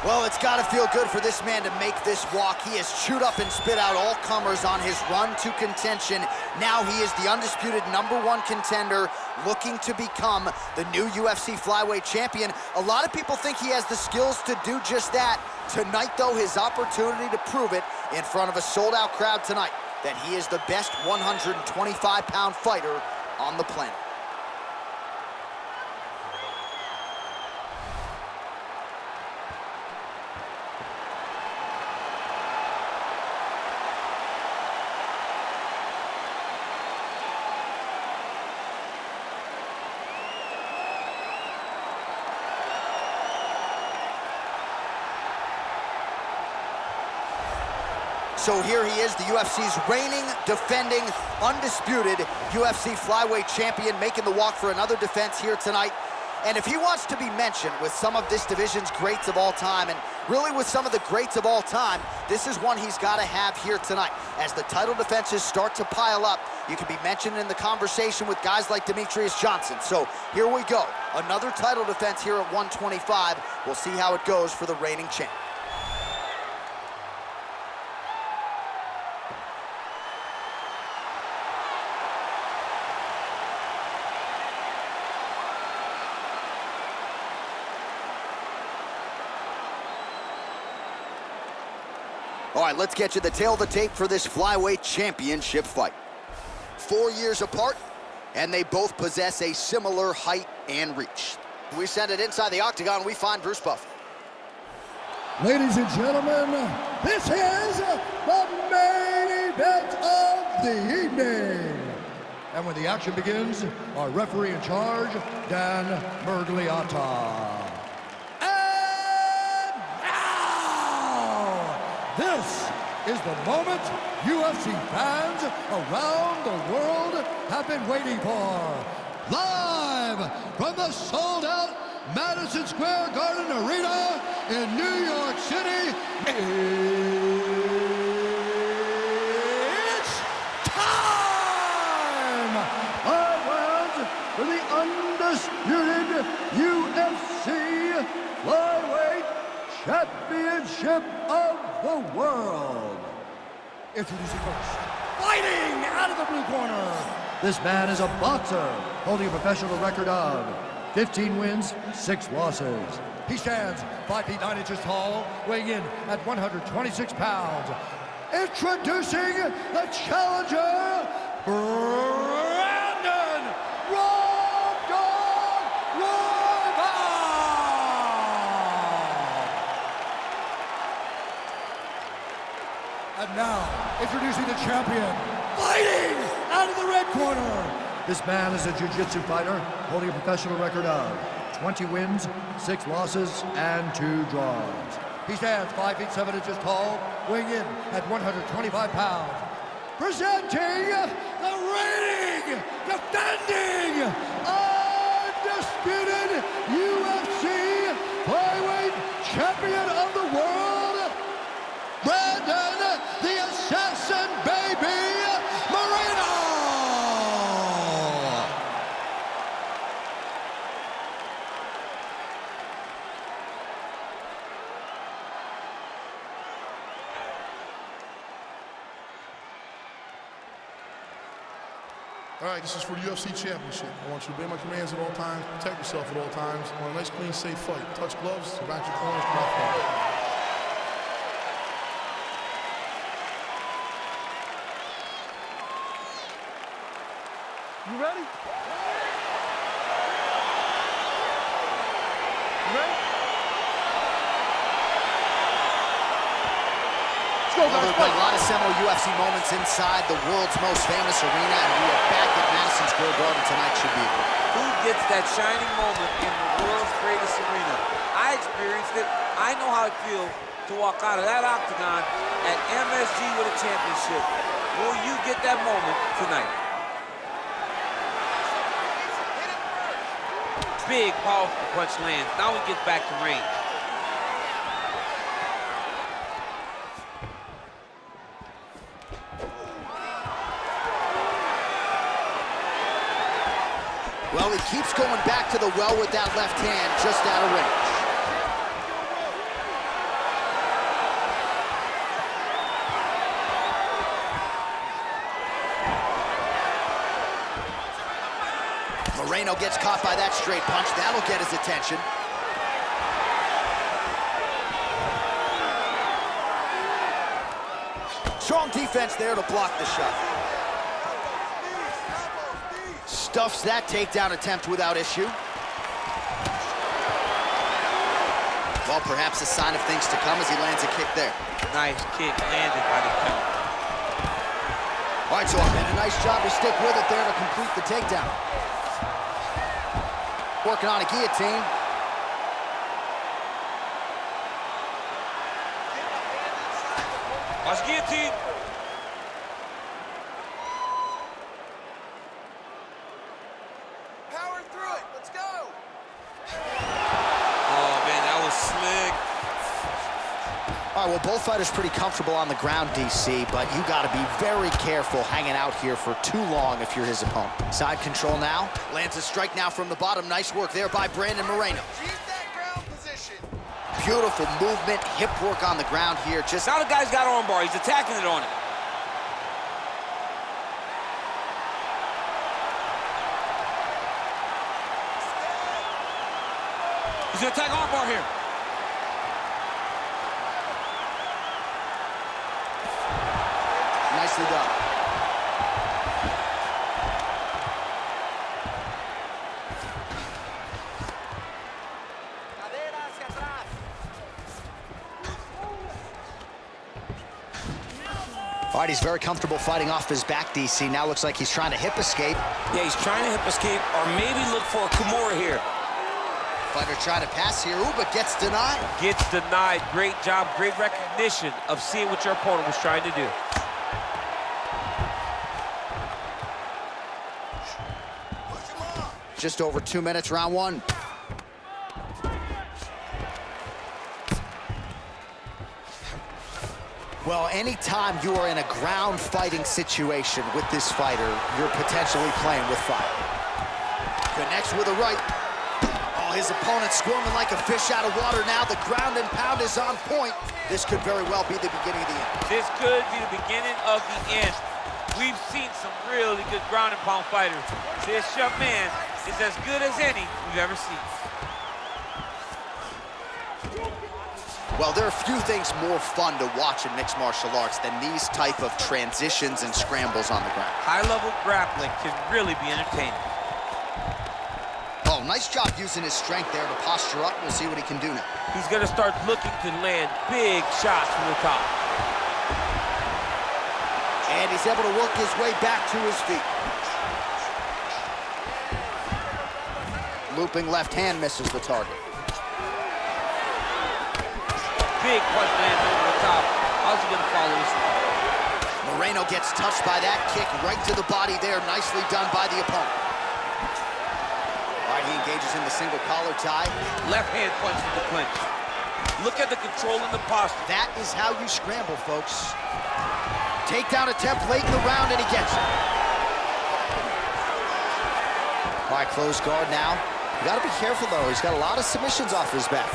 Well, it's got to feel good for this man to make this walk. He has chewed up and spit out all comers on his run to contention. Now he is the undisputed #1 contender, looking to become the new UFC flyweight champion. A lot of people think he has the skills to do just that. Tonight, though, his opportunity to prove it in front of a sold-out crowd tonight, that he is the best 125-pound fighter on the planet. So here he is, the UFC's reigning, defending, undisputed UFC flyweight champion, making the walk for another defense here tonight. And if he wants to be mentioned with some of this division's greats of all time, and really with some of the greats of all time, this is one he's got to have here tonight. As the title defenses start to pile up, you can be mentioned in the conversation with guys like Demetrius Johnson. So here we go, another title defense here at 125. We'll see how it goes for the reigning champ. All right, let's get you the tail of the tape for this flyweight championship fight. 4 years apart, and they both possess a similar height and reach. We send it inside the octagon, we find Bruce Buffer. Ladies and gentlemen, this is the main event of the evening. And when the action begins, our referee in charge, Dan Mergliata. This is the moment UFC fans around the world have been waiting for. Live from the sold-out Madison Square Garden Arena in New York City, it's time! 5 rounds for the undisputed UFC flyweight championship of the world. Introducing first, fighting out of the blue corner. This man is a boxer holding a professional record of 15 wins, 6 losses. He stands 5 feet 9 inches tall, weighing in at 126 pounds. Introducing the challenger, Brandon Rob Dog Royval. And now, introducing the champion, fighting out of the red corner. This man is a jiu-jitsu fighter holding a professional record of 20 wins, 6 losses, and 2 draws. He stands 5 feet 7 inches tall, weighing in at 125 pounds. Presenting the reigning, defending, undisputed UFC flyweight champion of the world, Brandon the Assassin Baby Moreno! All right, this is for the UFC Championship. I want you to obey my commands at all times, protect yourself at all times. I want a nice, clean, safe fight. Touch gloves, back your corners, come off guard. You ready? You ready? Let's go, Well, there have been a lot of seminal UFC moments inside the world's most famous arena, and we are back at Madison Square Garden tonight. Should be a good one. Who gets that shining moment in the world's greatest arena? I experienced it. I know how it feels to walk out of that octagon at MSG with a championship. Will you get that moment tonight? Big, powerful punch lands. Now he gets back to range. Well, he keeps going back to the well with that left hand, just out of range. Moreno gets caught by that straight punch. That'll get his attention. Strong defense there to block the shot. Stuffs that takedown attempt without issue. Well, perhaps a sign of things to come as he lands a kick there. Nice kick landed by the counter. All right, so Ahmed, a nice job to stick with it there to complete the takedown. Working on a guillotine. Watch guillotine. Power through it. Let's go. Oh, man, that was slick. All right, well, both fighters pretty comfortable on the ground, DC, but you got to be very careful hanging out here for too long if you're his opponent. Side control now. Lands a strike now from the bottom. Nice work there by Brandon Moreno. Keep that ground position. Beautiful movement, hip work on the ground here. Just Now the guy's got armbar. He's attacking it on it. He's gonna attack armbar here. nicely done. All right, he's very comfortable fighting off his back, DC. Now looks like he's trying to hip escape. Yeah, he's trying to hip escape or maybe look for a Kimura here. Fighter trying to pass here, ooh, but gets denied. Gets denied. Great job, great recognition of seeing what your opponent was trying to do. Just over 2 minutes, round one. Well, anytime you are in a ground fighting situation with this fighter, you're potentially playing with fire. Connects with a right. Oh, his opponent squirming like a fish out of water now. The ground and pound is on point. This could very well be the beginning of the end. This could be the beginning of the end. We've seen some really good ground and pound fighters. This young man is as good as any we've ever seen. Well, there are few things more fun to watch in mixed martial arts than these type of transitions and scrambles on the ground. High-level grappling can really be entertaining. Oh, nice job using his strength there to posture up. We'll see what he can do now. He's gonna start looking to land big shots from the top. And he's able to work his way back to his feet. Looping left hand misses the target. Big punch lands over the top. How's he gonna follow this one? Moreno gets touched by that kick right to the body there. Nicely done by the opponent. All right, he engages in the single collar tie. Left hand punch in the clinch. Look at the control in the posture. That is how you scramble, folks. Takedown attempt late in the round, and he gets it. All right, closed guard now. You gotta be careful, though. He's got a lot of submissions off his back.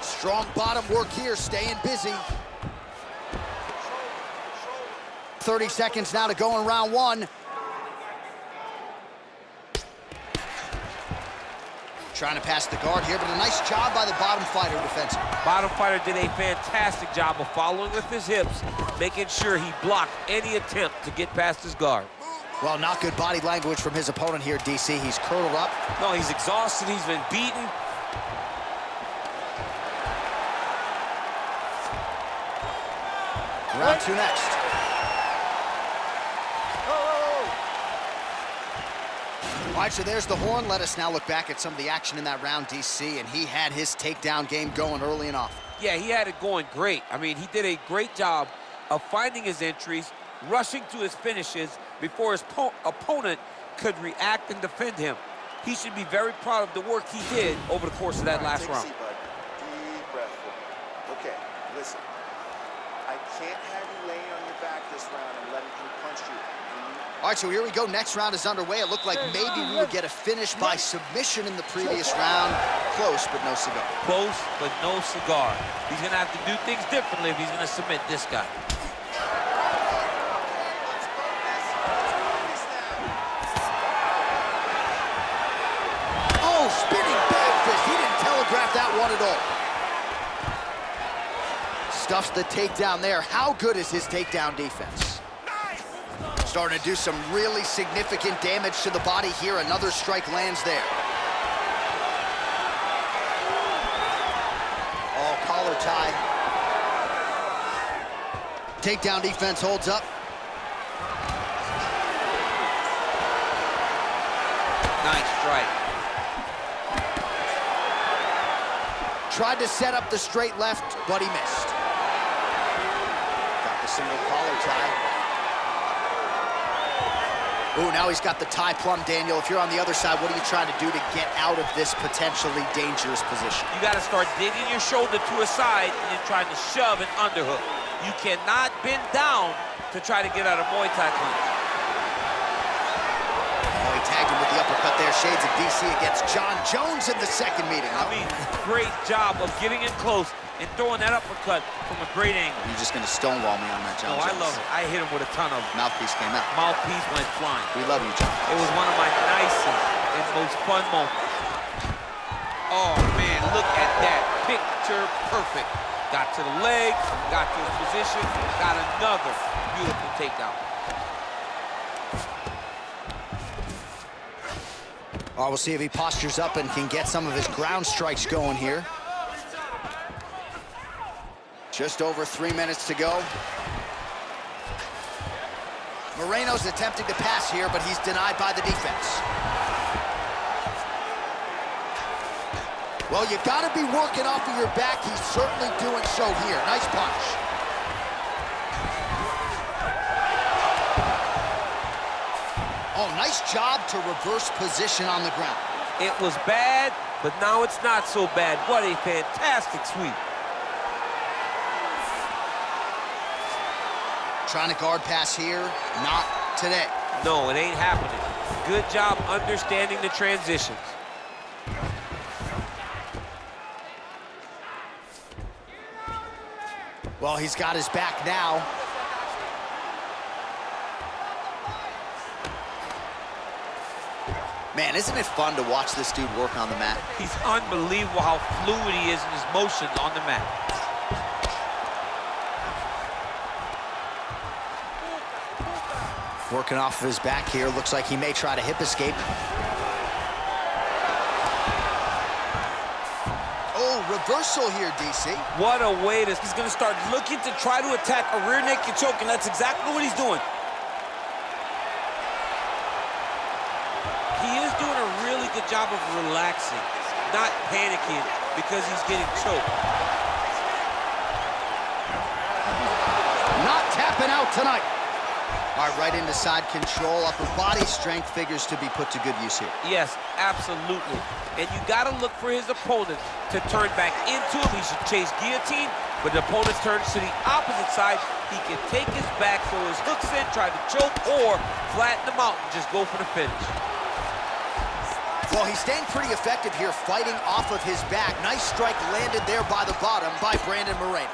Strong bottom work here, staying busy. 30 seconds now to go in round one. Trying to pass the guard here, but a nice job by the bottom fighter defensively. Bottom fighter did a fantastic job of following with his hips, making sure he blocked any attempt to get past his guard. Well, not good body language from his opponent here, DC. He's curled up. No, he's exhausted. He's been beaten. Round two next. All right, so there's the horn. Let us now look back at some of the action in that round, DC, and he had his takedown game going early and often. Yeah, he had it going great. I mean, he did a great job of finding his entries, rushing to his finishes before his opponent could react and defend him. He should be very proud of the work he did over the course of that last round. Take a seat, bud. Deep breath for me. Okay, listen. I can't have you laying on your back this round and letting him punch you. All right, so here we go. Next round is underway. It looked like maybe we would get a finish by submission in the previous round. Close, but no cigar. Close, but no cigar. He's gonna have to do things differently if he's gonna submit this guy. won it all. Stuffs the takedown there. How good is his takedown defense? Starting to do some really significant damage to the body here. Another strike lands there. Oh, collar tie. Takedown defense holds up. Nice strike. Tried to set up the straight left, but he missed. Got the single collar tie. Ooh, now he's got the tie plum, Daniel. If you're on the other side, what are you trying to do to get out of this potentially dangerous position? You got to start digging your shoulder to a side and then trying to shove an underhook. You cannot bend down to try to get out a Muay Thai punch. Oh, he tagged him with the uppercut there. Shades of DC against John Jones in the second meeting. I mean, great job of getting in close and throwing that uppercut from a great angle. You're just going to stonewall me on that, John Jones. I love it. I hit him with a ton of Mouthpiece came out. Mouthpiece went flying. We love you, John. It was one of my nicest and most fun moments. Oh, man, look at that. Picture perfect. Got to the leg, got to his position, got another beautiful takedown. Oh, we'll see if he postures up and can get some of his ground strikes going here. Just over 3 minutes to go. Moreno's attempting to pass here, but he's denied by the defense. Well, you got to be working off of your back. He's certainly doing so here. Nice punch. Oh, nice job to reverse position on the ground. It was bad, but now it's not so bad. What a fantastic sweep. Trying to guard pass here, not today. No, it ain't happening. Good job understanding the transitions. Well, he's got his back now. Man, isn't it fun to watch this dude work on the mat? He's unbelievable how fluid he is in his motions on the mat. Working off of his back here. Looks like he may try to hip escape. Oh, reversal here, DC. What a way to... He's going to start looking to try to attack a rear naked choke, and that's exactly what he's doing. He is doing a really good job of relaxing, not panicking because he's getting choked. Not tapping out tonight. All right, right into side control. Upper body strength figures to be put to good use here. Yes, absolutely. And you got to look for his opponent to turn back into him. He should chase guillotine, but the opponent turns to the opposite side. He can take his back, throw his hooks in, try to choke, or flatten him out and just go for the finish. Well, he's staying pretty effective here, fighting off of his back. Nice strike landed there by the bottom by Brandon Moreno.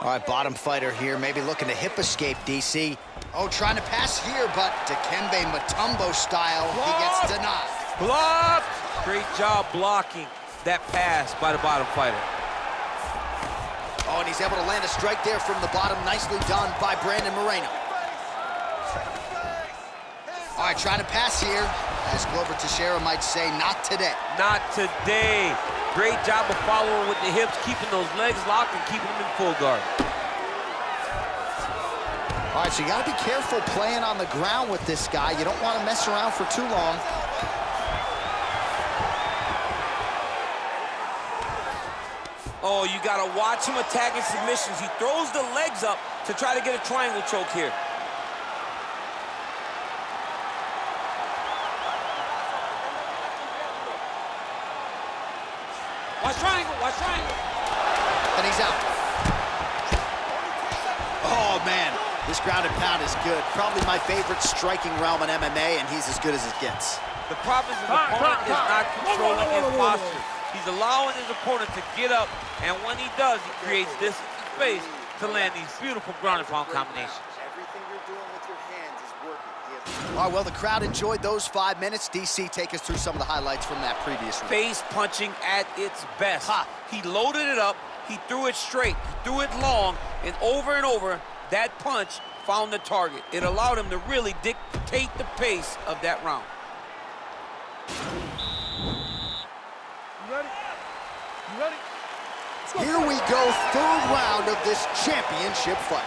All right, bottom fighter here, maybe looking to hip escape, DC. Oh, trying to pass here, but Dikembe Mutombo style, he gets denied. Blocked! Great job blocking that pass by the bottom fighter. Oh, and he's able to land a strike there from the bottom. Nicely done by Brandon Moreno. All right, trying to pass here. As Glover Teixeira might say, not today. Not today. Great job of following with the hips, keeping those legs locked and keeping them in full guard. All right, so you got to be careful playing on the ground with this guy. You don't want to mess around for too long. Oh, you got to watch him attacking submissions. He throws the legs up to try to get a triangle choke here. Watch triangle, watch triangle. And he's out. Oh, man, this ground and pound is good. Probably my favorite striking realm in MMA, and he's as good as it gets. The problem is his opponent is not controlling his posture. He's allowing his opponent to get up, and when he does, he creates distance and space to land these beautiful ground and pound combinations. Everything you're doing with your hands is working. He has All right, well, the crowd enjoyed those 5 minutes. DC, take us through some of the highlights from that previous round. Face punching at its best. Ha. He loaded it up, he threw it straight, he threw it long, and over, that punch found the target. It allowed him to really dictate the pace of that round. You ready? You ready? Here we go, third round of this championship fight.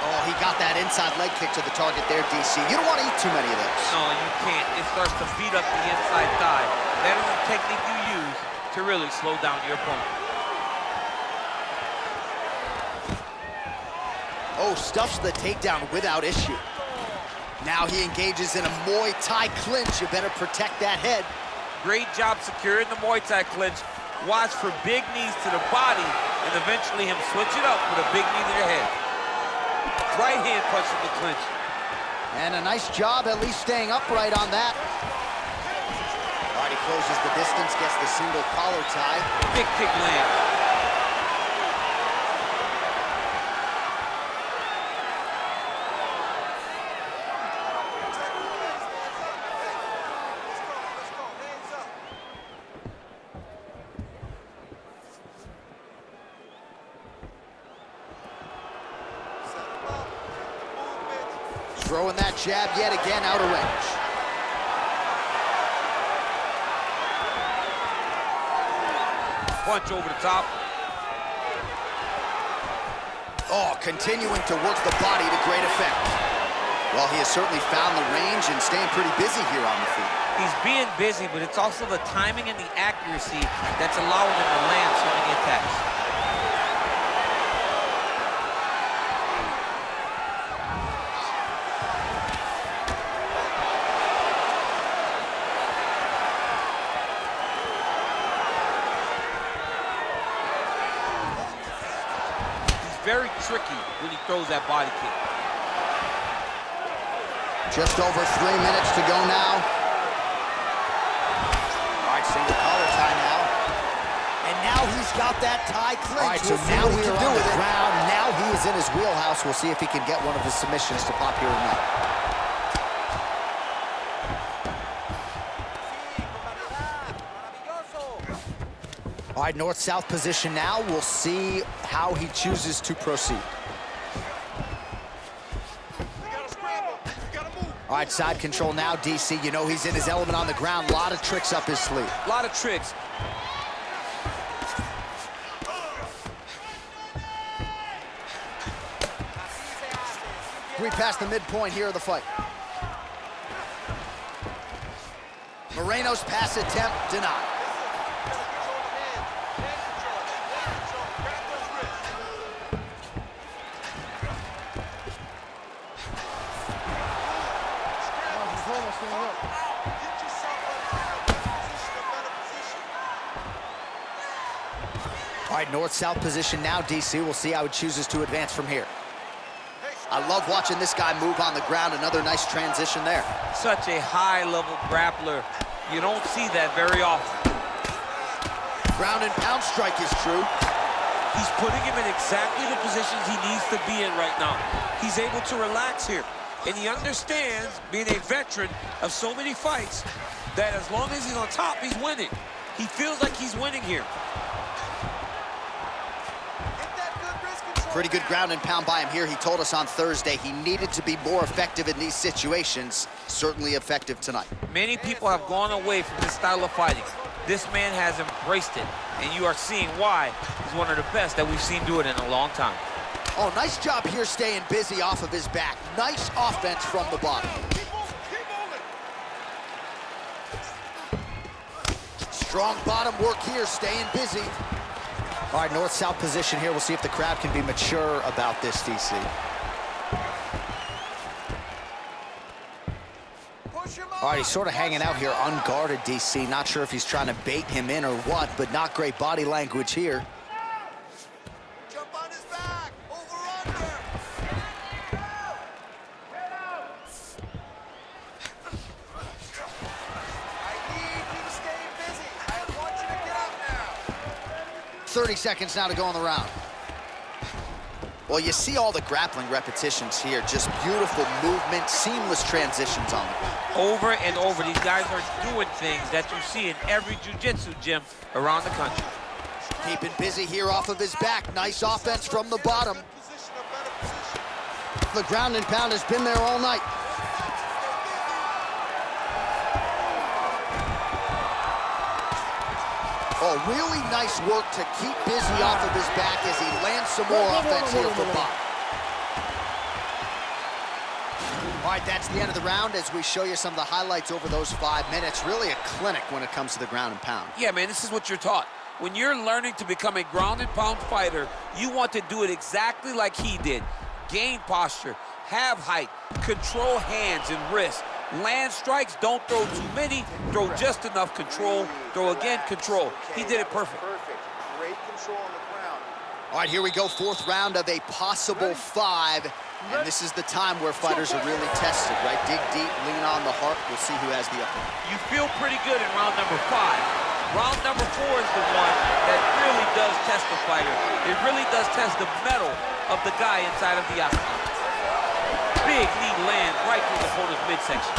Oh, he got that inside leg kick to the target there, DC. You don't want to eat too many of those. No, you can't. It starts to beat up the inside thigh. That is the technique you use to really slow down your opponent. Oh, stuffs the takedown without issue. Now he engages in a Muay Thai clinch. You better protect that head. Great job securing the Muay Thai clinch. Watch for big knees to the body, and eventually him switch it up with a big knee to the head. Right hand punch in the clinch. And a nice job at least staying upright on that. All right, he closes the distance, gets the single collar tie. Big kick land. Throwing that jab yet again out of range. Punch over the top. Oh, continuing to work the body to great effect. Well, he has certainly found the range and staying pretty busy here on the feet. He's being busy, but it's also the timing and the accuracy that's allowing him to land so many attacks. Very tricky when he throws that body kick. Just over 3 minutes to go now. All right, single collar tie now. And now he's got that tie clinch. All right, so now we are on the ground. Now he is in his wheelhouse. We'll see if he can get one of his submissions to pop here tonight. All right, north-south position now. We'll see how he chooses to proceed. All right, side control now, DC. You know he's in his element on the ground. A lot of tricks up his sleeve. A lot of tricks. We passed the midpoint here of the fight. Moreno's pass attempt denied. All right, north-south position now, DC. We'll see how he chooses to advance from here. I love watching this guy move on the ground. Another nice transition there. Such a high-level grappler. You don't see that very often. Ground and pound strike is true. He's putting him in exactly the positions he needs to be in right now. He's able to relax here. And he understands, being a veteran of so many fights, that as long as he's on top, he's winning. He feels like he's winning here. Pretty good ground and pound by him here. He told us on Thursday he needed to be more effective in these situations. Certainly effective tonight. Many people have gone away from this style of fighting. This man has embraced it, and you are seeing why he's one of the best that we've seen do it in a long time. Oh, nice job here staying busy off of his back. Nice offense from the bottom. Strong bottom work here, staying busy. All right, north-south position here. We'll see if the crowd can be mature about this, DC. All right, he's sort of hanging out here unguarded, DC. Not sure if he's trying to bait him in or what, but not great body language here. Jump on his back. Over under. I need you to stay busy. I want you to get up now. 30 seconds now to go in the round. Well, you see all the grappling repetitions here. Just beautiful movement, seamless transitions on the ground. Over and over, these guys are doing things that you see in every jiu-jitsu gym around the country. Keeping busy here off of his back. Nice offense from the bottom. The ground and pound has been there all night. Oh, really nice work to keep busy off of his back as he lands some more offense here from bottom. All right, that's the end of the round as we show you some of the highlights over those 5 minutes. Really a clinic when it comes to the ground and pound. Yeah, man, this is what you're taught. When you're learning to become a ground and pound fighter, you want to do it exactly like he did. Gain posture, have height, control hands and wrists. Land strikes, don't throw too many, throw just enough control, throw again, control. He did it perfect. Perfect. Great control on the ground. All right, here we go, 4th round of a possible 5. And this is the time where fighters are really tested, right? Dig deep, lean on the heart. We'll see who has the upper hand. You feel pretty good in round number 5. Round number 4 is the one that really does test the fighter. It really does test the mettle of the guy inside of the octagon. Big knee lands right through the opponent's midsection.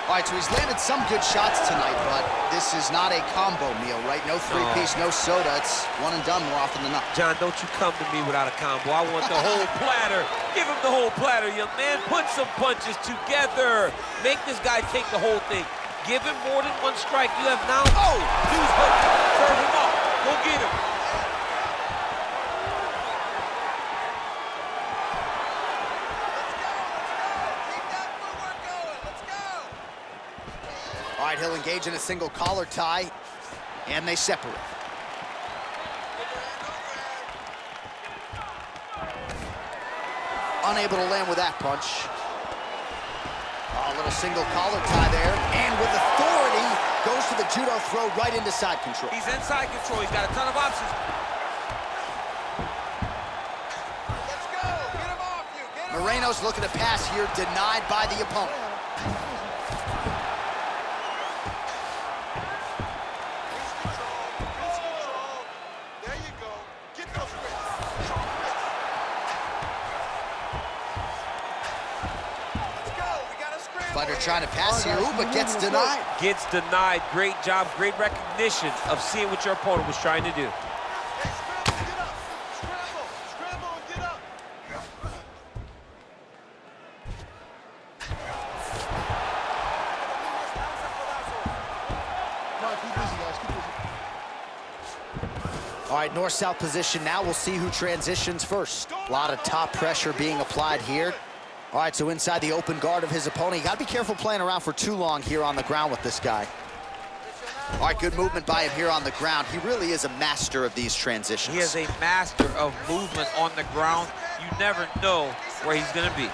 All right, so he's landed some good shots tonight, but this is not a combo meal, right? No 3-piece, no soda. It's one and done more often than not. John, don't you come to me without a combo. I want the whole platter. Give him the whole platter, young man. Put some punches together. Make this guy take the whole thing. Give him more than one strike. You have now, use hook. Serve him up. Go get him. All right, he'll engage in a single collar tie, and they separate. Unable to land with that punch. A little single collar tie there, and with authority, goes to the judo throw right into side control. He's inside control. He's got a ton of options. Let's go. Get him off you. Get him. Moreno's looking to pass here, denied by the opponent. Fighter trying to pass here, but gets denied. Gets denied. Great job, great recognition of seeing what your opponent was trying to do. Hey, scramble, get up. Scramble and get up. Come on, keep busy, guys. Keep busy. All right, north-south position now. We'll see who transitions first. A lot of top pressure being applied here. All right, so inside the open guard of his opponent. You got to be careful playing around for too long here on the ground with this guy. All right, good movement by him here on the ground. He really is a master of these transitions. He is a master of movement on the ground. You never know where he's going to be.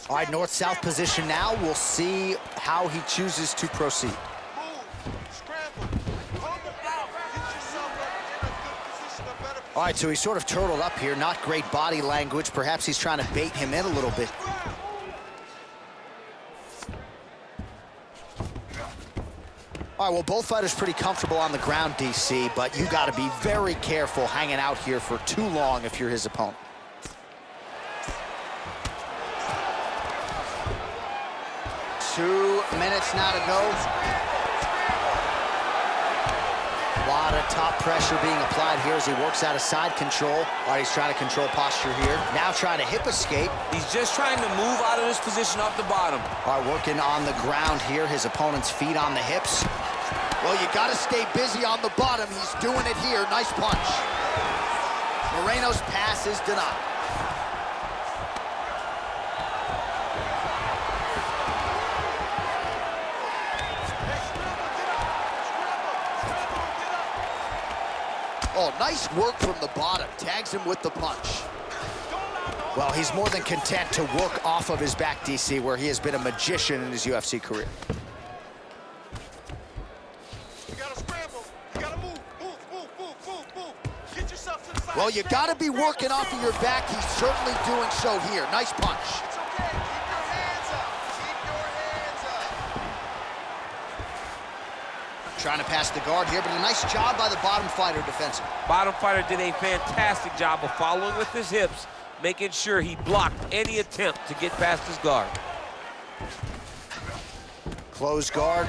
All right, north-south position now. We'll see how he chooses to proceed. All right, so he's sort of turtled up here. Not great body language. Perhaps he's trying to bait him in a little bit. All right, well, both fighters pretty comfortable on the ground, DC, but you got to be very careful hanging out here for too long if you're his opponent. Two minutes now to go. A lot of top pressure being applied here as he works out of side control. All right, he's trying to control posture here. Now trying to hip escape. He's just trying to move out of this position off the bottom. All right, working on the ground here. His opponent's feet on the hips. Well, you got to stay busy on the bottom. He's doing it here. Nice punch. Moreno's pass is denied. Oh, nice work from the bottom. Tags him with the punch. Well, he's more than content to work off of his back, DC, where he has been a magician in his UFC career. You gotta scramble. You gotta move. Get yourself to the side. Well, you got to be working off of your back. He's certainly doing so here. Nice punch. It's okay. Keep your hands up. Keep your Trying to pass the guard here, but a nice job by the bottom fighter defensively. Bottom fighter did a fantastic job of following with his hips, making sure he blocked any attempt to get past his guard. Close guard.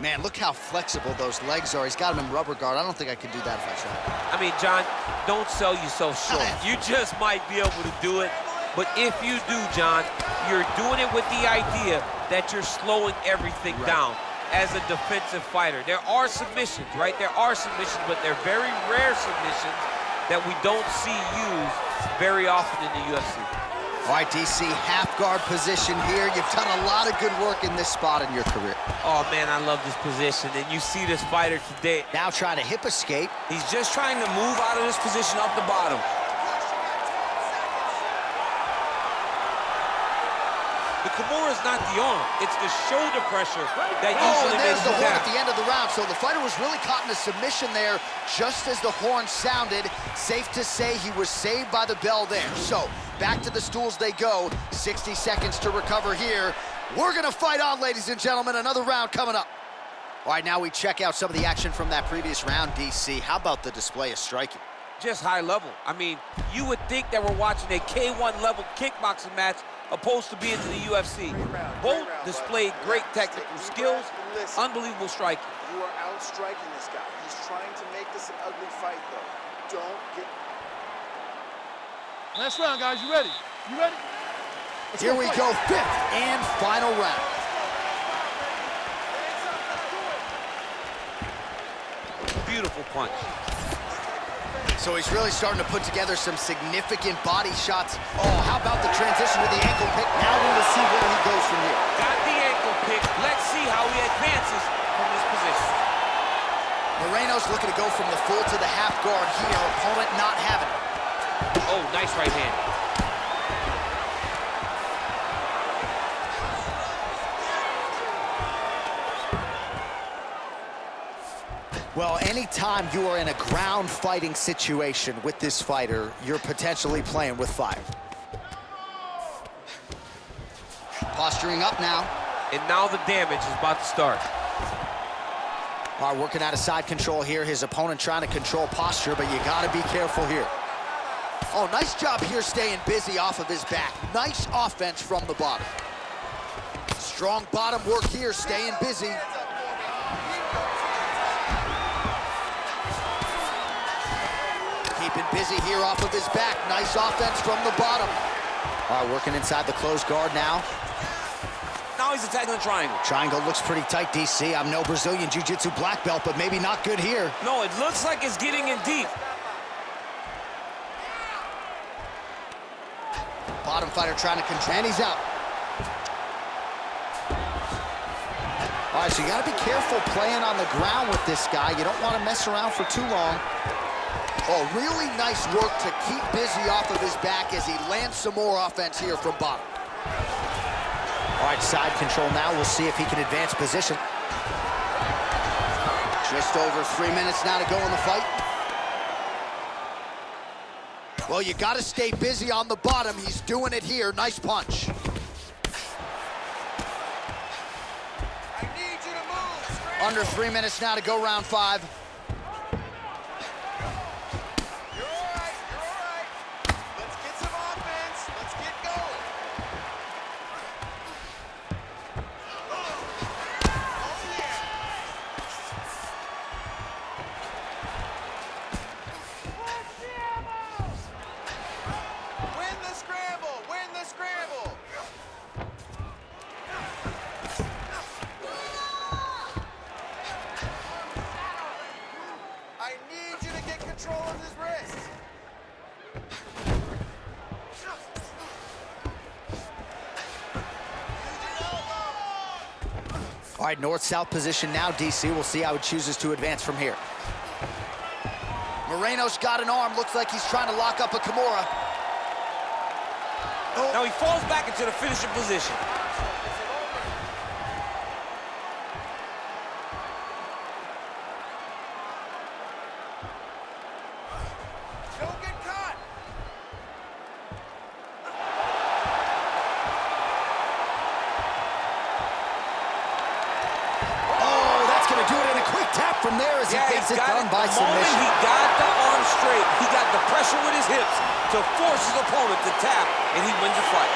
Man, look how flexible those legs are. He's got him in rubber guard. I don't think I could do that if I tried. I mean, John, don't sell yourself short. You just might be able to do it. But if you do, John, you're doing it with the idea that you're slowing everything down as a defensive fighter. There are submissions, right? There are submissions, but they're very rare submissions that we don't see used very often in the UFC. All right, DC, half guard position here. You've done a lot of good work in this spot in your career. Oh, man, I love this position. And you see this fighter today. Now trying to hip escape. He's just trying to move out of this position up the bottom. The Kimura is not the arm. It's the shoulder pressure that Oh, usually and makes there's the the horn tap. at the end of the round. So the fighter was really caught in a submission there just as the horn sounded. Safe to say he was saved by the bell there. So back to the stools they go. 60 seconds to recover here. We're gonna fight on, ladies and gentlemen. Another round coming up. All right, now we check out some of the action from that previous round, DC. How about the display of striking? Just high level. I mean, you would think that we're watching a K1 level kickboxing match opposed to being in the UFC. Both displayed great technical skills, unbelievable striking. You are outstriking this guy. He's trying to make this an ugly fight, though. Don't get... Last round, guys. You ready? You ready? Here we go, fifth and final round. Beautiful punch. So he's really starting to put together some significant body shots. Oh, how about the transition to the ankle pick? Now we will see where he goes from here. Got the ankle pick. Let's see how he advances from this position. Moreno's looking to go from the full to the half guard here. Opponent not having it. Oh, nice right hand. Well, anytime you are in a ground fighting situation with this fighter, you're potentially playing with fire. Posturing up now. And now the damage is about to start. All right, working out of side control here. His opponent trying to control posture, but you gotta be careful here. Oh, nice job here staying busy off of his back. Nice offense from the bottom. Strong bottom work here, staying busy. Keeping busy here off of his back. Nice offense from the bottom. All right, working inside the closed guard now. Now he's attacking the triangle. Triangle looks pretty tight, DC. I'm no Brazilian Jiu-Jitsu black belt, but maybe not good here. No, it looks like it's getting in deep. Bottom fighter trying to control, and he's out. All right, so you got to be careful playing on the ground with this guy. You don't want to mess around for too long. Oh, really nice work to keep busy off of his back as he lands some more offense here from bottom. All right, side control now. We'll see if he can advance position. Just over 3 minutes now to go in the fight. Well, you got to stay busy on the bottom. He's doing it here. Nice punch. I need you to move. Under 3 minutes now to go round 5. You're all right. You're all right. Let's get some offense. Let's get going. Oh, yeah. Win the scramble. Win the scramble. I need you to get control of his wrist. All right, north-south position now, DC. We'll see how he chooses to advance from here. Moreno's got an arm. Looks like he's trying to lock up a Kimura. Now he falls back into the finishing position. Don't get caught. gets it done by The moment submission. he got the arm straight, he got the pressure with his hips to force his opponent to tap, and he wins the fight.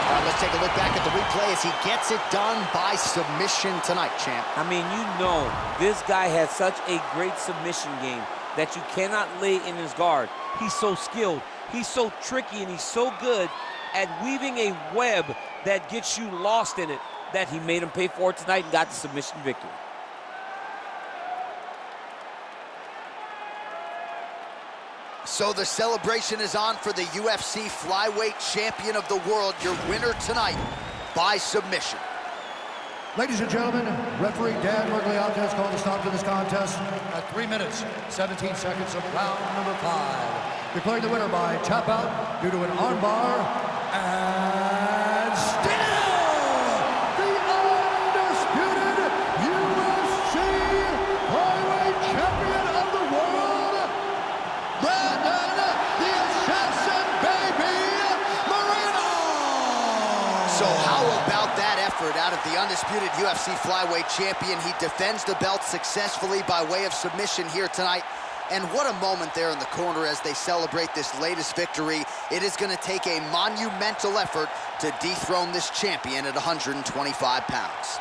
All right, let's take a look back at the replay as he gets it done by submission tonight, champ. I mean, you know, this guy has such a great submission game that you cannot lay in his guard. He's so skilled, he's so tricky, and he's so good at weaving a web that gets you lost in it that he made him pay for it tonight and got the submission victory. So the celebration is on for the UFC flyweight champion of the world, your winner tonight by submission. Ladies and gentlemen, referee Dan Mergliata has called a stop to this contest at 3 minutes, 17 seconds of round number 5. Declaring the winner by tap out due to an armbar, and still the undisputed UFC flyweight champion of the world, Brandon the Assassin Baby Moreno! So how about that effort out of the undisputed UFC flyweight champion? He defends the belt successfully by way of submission here tonight. And what a moment there in the corner as they celebrate this latest victory. It is going to take a monumental effort to dethrone this champion at 125 pounds.